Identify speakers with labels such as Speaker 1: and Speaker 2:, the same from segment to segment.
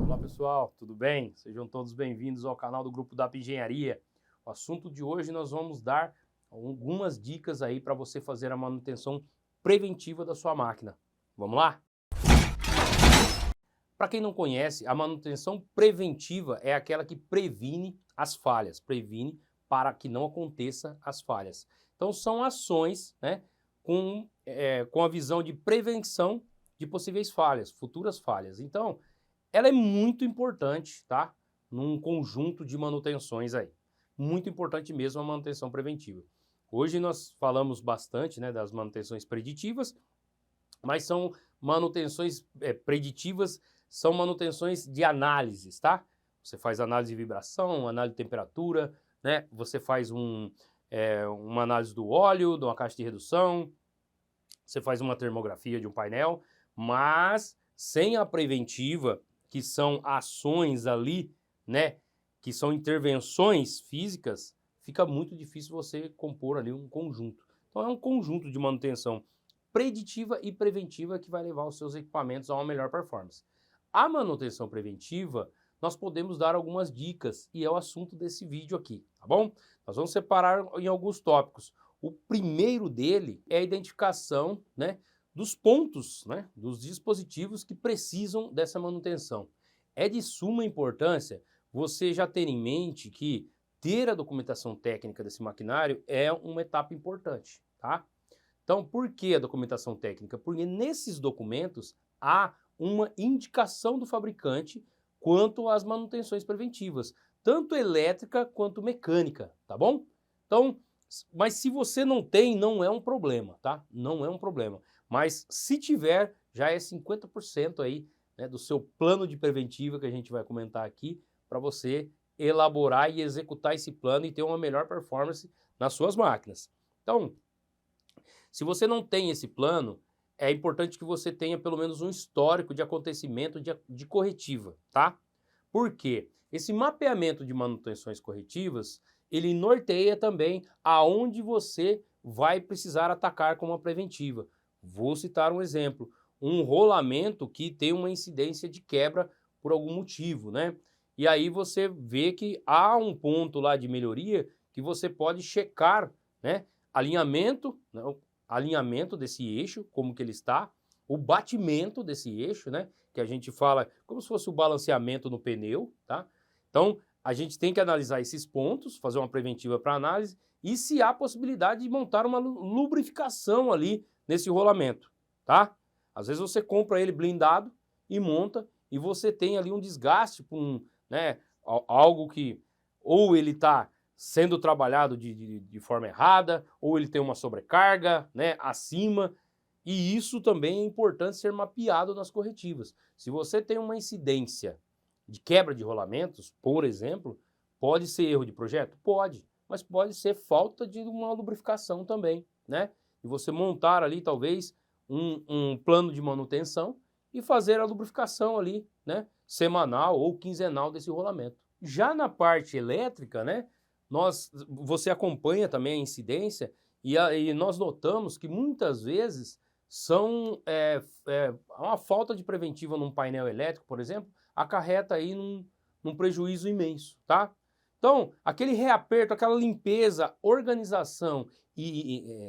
Speaker 1: Olá pessoal, tudo bem? Sejam todos bem-vindos ao canal do Grupo DAP Engenharia. O assunto de hoje nós vamos dar algumas dicas aí para você fazer a manutenção preventiva da sua máquina. Vamos lá? Para quem não conhece, a manutenção preventiva é aquela que previne as falhas, previne para que não aconteça as falhas. Então são ações, né, com a visão de prevenção de possíveis falhas, futuras falhas. Então, ela é muito importante, tá? Num conjunto de manutenções aí. Muito importante mesmo a manutenção preventiva. Hoje nós falamos bastante, né, das manutenções preditivas, mas são manutenções preditivas, são manutenções de análises, tá? Você faz análise de vibração, análise de temperatura, né? Você faz uma análise do óleo, de uma caixa de redução, você faz uma termografia de um painel, mas sem a preventiva, que são ações ali, né, que são intervenções físicas, fica muito difícil você compor ali um conjunto. Então é um conjunto de manutenção preditiva e preventiva que vai levar os seus equipamentos a uma melhor performance. A manutenção preventiva, nós podemos dar algumas dicas e é o assunto desse vídeo aqui, tá bom? Nós vamos separar em alguns tópicos. O primeiro dele é a identificação, né, dos pontos, né, dos dispositivos que precisam dessa manutenção. É de suma importância você já ter em mente que ter a documentação técnica desse maquinário é uma etapa importante, tá? Então, por que a documentação técnica? Porque nesses documentos há uma indicação do fabricante quanto às manutenções preventivas, tanto elétrica quanto mecânica, tá bom? Então, mas se você não tem, não é um problema, tá? Não é um problema. Mas se tiver, já é 50% aí, né, do seu plano de preventiva que a gente vai comentar aqui, para você elaborar e executar esse plano e ter uma melhor performance nas suas máquinas. Então, se você não tem esse plano, é importante que você tenha pelo menos um histórico de acontecimento de corretiva, tá? Por quê? Esse mapeamento de manutenções corretivas, ele norteia também aonde você vai precisar atacar com uma preventiva. Vou citar um exemplo, um rolamento que tem uma incidência de quebra por algum motivo, né? E aí você vê que há um ponto lá de melhoria que você pode checar, né? Alinhamento desse eixo, como que ele está, o batimento desse eixo, né? Que a gente fala como se fosse o balanceamento no pneu, tá? Então, a gente tem que analisar esses pontos, fazer uma preventiva para análise e se há possibilidade de montar uma lubrificação ali nesse rolamento, tá? Às vezes você compra ele blindado e monta e você tem ali um desgaste por né, algo que ou ele está sendo trabalhado de forma errada, ou ele tem uma sobrecarga, né, acima, e isso também é importante ser mapeado nas corretivas. Se você tem uma incidência de quebra de rolamentos, por exemplo, pode ser erro de projeto? Pode, mas pode ser falta de uma lubrificação também, né? E você montar ali talvez um plano de manutenção e fazer a lubrificação ali, né, semanal ou quinzenal desse rolamento. Já na parte elétrica, né, você acompanha também a incidência e nós notamos que muitas vezes são uma falta de preventiva num painel elétrico, por exemplo, acarreta aí num prejuízo imenso, tá? Então, aquele reaperto, aquela limpeza, organização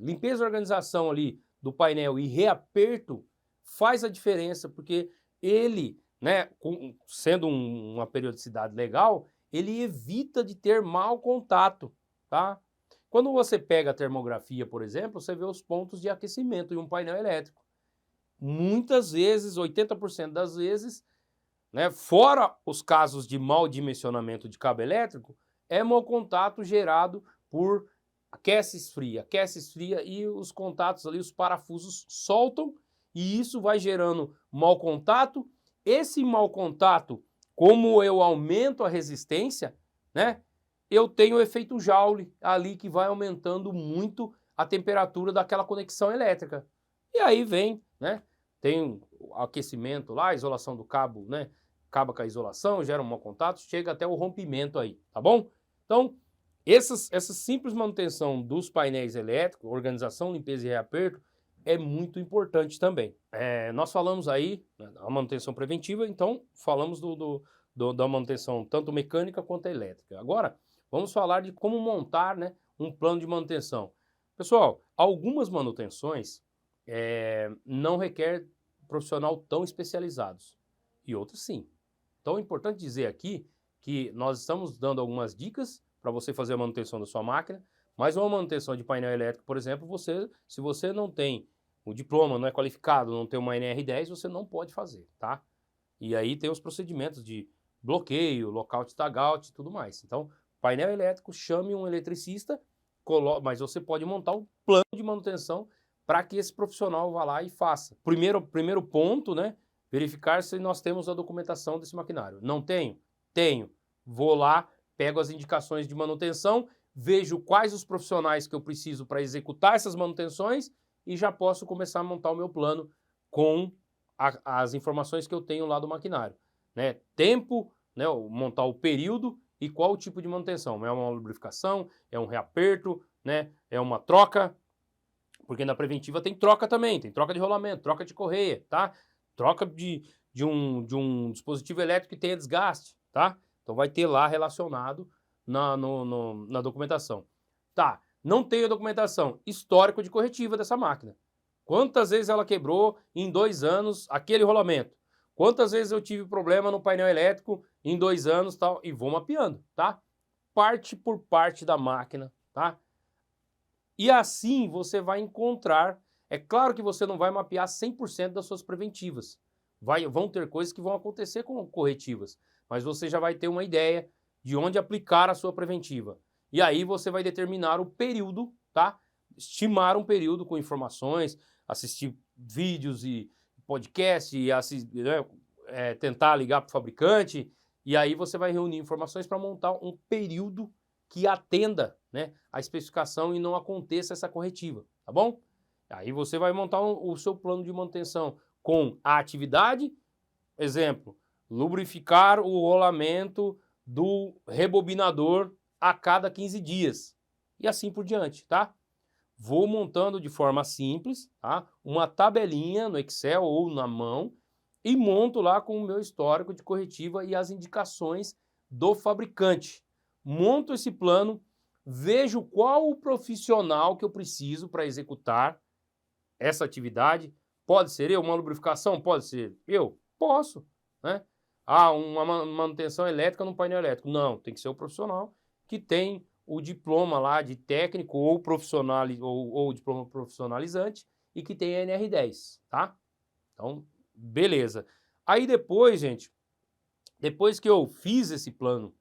Speaker 1: limpeza e organização ali do painel e reaperto faz a diferença, porque ele, né, sendo uma periodicidade legal, ele evita de ter mau contato, tá? Quando você pega a termografia, por exemplo, você vê os pontos de aquecimento em um painel elétrico. Muitas vezes, 80% das vezes, né, fora os casos de mau dimensionamento de cabo elétrico, é mau contato gerado por aquece-esfria e os contatos ali, os parafusos soltam e isso vai gerando mau contato. Esse mau contato, como eu aumento a resistência, né, eu tenho o efeito Joule ali que vai aumentando muito a temperatura daquela conexão elétrica. E aí vem, né, tem o aquecimento lá, a isolação do cabo, né, acaba com a isolação, gera um mau contato, chega até o rompimento aí, tá bom? Então, essa simples manutenção dos painéis elétricos, organização, limpeza e reaperto, é muito importante também. Nós falamos aí, né, a manutenção preventiva, então falamos da manutenção tanto mecânica quanto elétrica. Agora, vamos falar de como montar, né, um plano de manutenção. Pessoal, algumas manutenções não requer profissional tão especializados e outras sim. Então é importante dizer aqui que nós estamos dando algumas dicas para você fazer a manutenção da sua máquina, mas uma manutenção de painel elétrico, por exemplo, se você não tem o diploma, não é qualificado, não tem uma NR10, você não pode fazer, tá? E aí tem os procedimentos de bloqueio, lockout, tagout e tudo mais. Então, painel elétrico, chame um eletricista, mas você pode montar um plano de manutenção para que esse profissional vá lá e faça. Primeiro ponto, né? Verificar se nós temos a documentação desse maquinário. Não tenho? Tenho. Vou lá, pego as indicações de manutenção, vejo quais os profissionais que eu preciso para executar essas manutenções e já posso começar a montar o meu plano com as informações que eu tenho lá do maquinário. Né? Tempo, né? Montar o período e qual o tipo de manutenção. É uma lubrificação, é um reaperto, né? É uma troca, porque na preventiva tem troca também, tem troca de rolamento, troca de correia, tá? Troca de um dispositivo elétrico que tenha desgaste, tá? Então vai ter lá relacionado na documentação. Tá, não tenho documentação, histórico de corretiva dessa máquina. Quantas vezes ela quebrou em 2 anos aquele rolamento? Quantas vezes eu tive problema no painel elétrico em 2 anos tal? E vou mapeando, tá? Parte por parte da máquina, tá? E assim você vai encontrar. É claro que você não vai mapear 100% das suas preventivas. Vão ter coisas que vão acontecer com corretivas, mas você já vai ter uma ideia de onde aplicar a sua preventiva. E aí você vai determinar o período, tá? Estimar um período com informações, assistir vídeos e podcast, e tentar ligar para o fabricante, e aí você vai reunir informações para montar um período que atenda, né, a especificação e não aconteça essa corretiva, tá bom? Aí você vai montar o seu plano de manutenção com a atividade, exemplo, lubrificar o rolamento do rebobinador a cada 15 dias e assim por diante, tá? Vou montando de forma simples, tá? Uma tabelinha no Excel ou na mão e monto lá com o meu histórico de corretiva e as indicações do fabricante. Monto esse plano, vejo qual o profissional que eu preciso para executar essa atividade. Pode ser eu, uma lubrificação? Pode ser eu? Posso, né? Uma manutenção elétrica no painel elétrico. Não, tem que ser o profissional que tem o diploma lá de técnico ou profissional ou diploma profissionalizante e que tem a NR10, tá? Então, beleza. Aí depois, gente, depois que eu fiz esse plano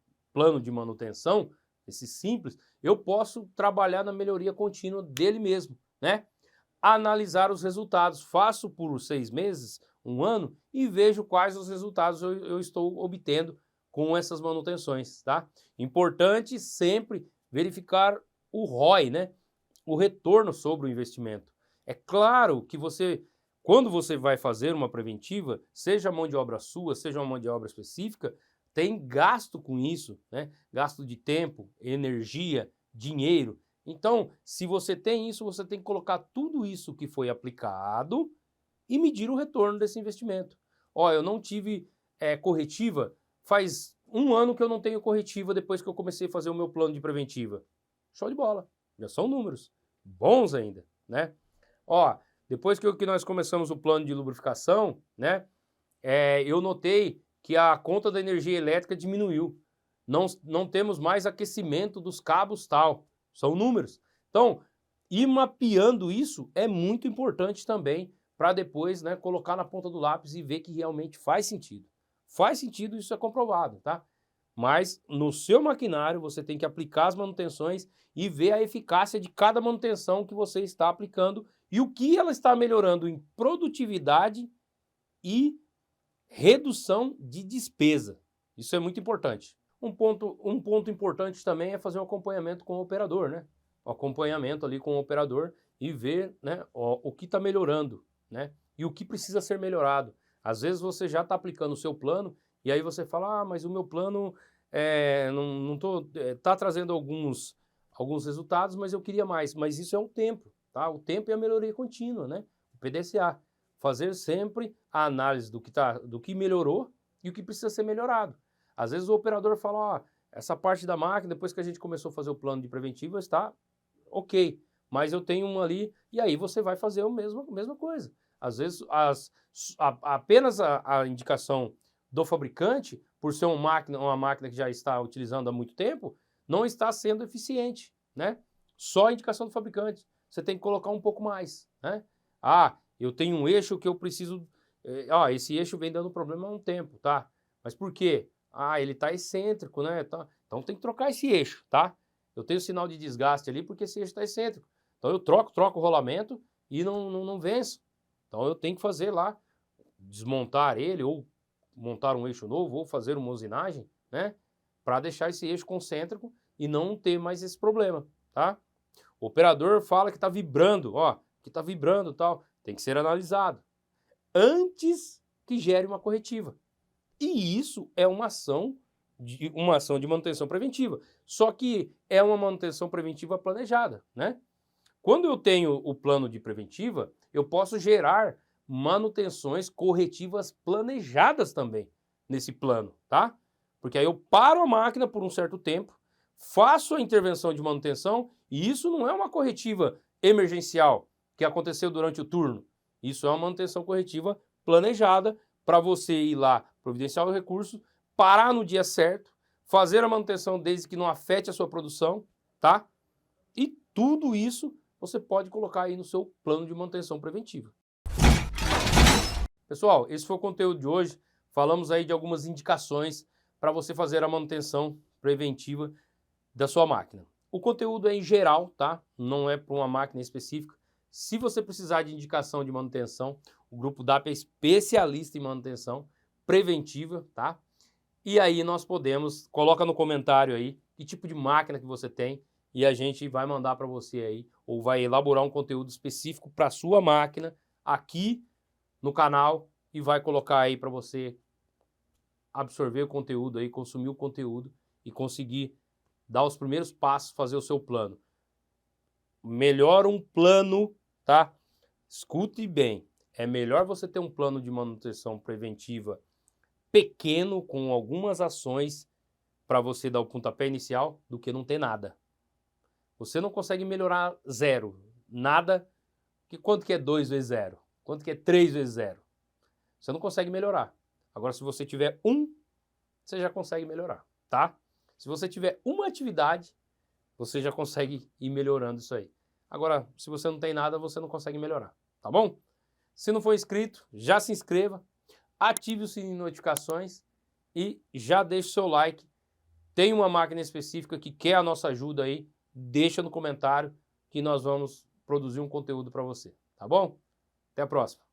Speaker 1: de manutenção, esse simples, eu posso trabalhar na melhoria contínua dele mesmo, né? Analisar os resultados, faço por 6 meses, 1 ano e vejo quais os resultados eu estou obtendo com essas manutenções, tá? Importante sempre verificar o ROI, né? O retorno sobre o investimento. É claro que quando você vai fazer uma preventiva, seja mão de obra sua, seja uma mão de obra específica, tem gasto com isso, né? Gasto de tempo, energia, dinheiro. Então, se você tem isso, você tem que colocar tudo isso que foi aplicado e medir o retorno desse investimento. Ó, eu não tive corretiva, faz 1 ano que eu não tenho corretiva depois que eu comecei a fazer o meu plano de preventiva. Show de bola, já são números bons ainda, né? Ó, depois que nós começamos o plano de lubrificação, né, eu notei que a conta da energia elétrica diminuiu. Não temos mais aquecimento dos cabos tal. São números. Então, ir mapeando isso é muito importante também para depois, né, colocar na ponta do lápis e ver que realmente faz sentido. Faz sentido, isso é comprovado, tá? Mas no seu maquinário você tem que aplicar as manutenções e ver a eficácia de cada manutenção que você está aplicando e o que ela está melhorando em produtividade e redução de despesa. Isso é muito importante. Um ponto importante também é fazer um acompanhamento com o operador, né? O acompanhamento ali com o operador e ver, né, o que está melhorando, né? E o que precisa ser melhorado. Às vezes você já está aplicando o seu plano e aí você fala, mas o meu plano tá trazendo alguns resultados, mas eu queria mais. Mas isso é um tempo, tá? O tempo e a melhoria contínua, né? PDCA. Fazer sempre a análise do que melhorou e o que precisa ser melhorado. Às vezes o operador fala, ó, essa parte da máquina, depois que a gente começou a fazer o plano de preventiva, está ok, mas eu tenho uma ali, e aí você vai fazer a mesma coisa. Às vezes apenas a indicação do fabricante, por ser uma máquina que já está utilizando há muito tempo, não está sendo eficiente, né? Só a indicação do fabricante. Você tem que colocar um pouco mais, né? Ah, eu tenho um eixo que eu preciso... esse eixo vem dando problema há um tempo, tá? Mas por quê? Ah, ele está excêntrico, né? Tá. Então tem que trocar esse eixo, tá? Eu tenho sinal de desgaste ali porque esse eixo está excêntrico. Então eu troco o rolamento e não venço. Então eu tenho que fazer lá, desmontar ele ou montar um eixo novo ou fazer uma usinagem, né? Para deixar esse eixo concêntrico e não ter mais esse problema, tá? O operador fala que está vibrando, ó, que está vibrando e tal. Tem que ser analisado antes que gere uma corretiva. E isso é uma ação de manutenção preventiva. Só que é uma manutenção preventiva planejada, né? Quando eu tenho o plano de preventiva, eu posso gerar manutenções corretivas planejadas também nesse plano, tá? Porque aí eu paro a máquina por um certo tempo, faço a intervenção de manutenção e isso não é uma corretiva emergencial que aconteceu durante o turno. Isso é uma manutenção corretiva planejada para você ir lá, providenciar o recurso, parar no dia certo, fazer a manutenção desde que não afete a sua produção, tá? E tudo isso você pode colocar aí no seu plano de manutenção preventiva. Pessoal, esse foi o conteúdo de hoje. Falamos aí de algumas indicações para você fazer a manutenção preventiva da sua máquina. O conteúdo é em geral, tá? Não é para uma máquina específica. Se você precisar de indicação de manutenção, o Grupo DAP é especialista em manutenção preventiva, tá? E aí nós podemos, coloca no comentário aí que tipo de máquina que você tem e a gente vai mandar para você aí, ou vai elaborar um conteúdo específico para a sua máquina aqui no canal e vai colocar aí para você absorver o conteúdo aí, consumir o conteúdo e conseguir dar os primeiros passos, fazer o seu plano. Melhor um plano, tá? Escute bem, é melhor você ter um plano de manutenção preventiva pequeno, com algumas ações para você dar o pontapé inicial, do que não ter nada. Você não consegue melhorar zero, nada, que quanto que é 2 vezes 0? Quanto que é 3 vezes 0? Você não consegue melhorar. Agora, se você tiver você já consegue melhorar, tá? Se você tiver uma atividade, você já consegue ir melhorando isso aí. Agora, se você não tem nada, você não consegue melhorar, tá bom? Se não for inscrito, já se inscreva, ative o sininho de notificações e já deixe o seu like. Tem uma máquina específica que quer a nossa ajuda aí, deixa no comentário que nós vamos produzir um conteúdo para você, tá bom? Até a próxima.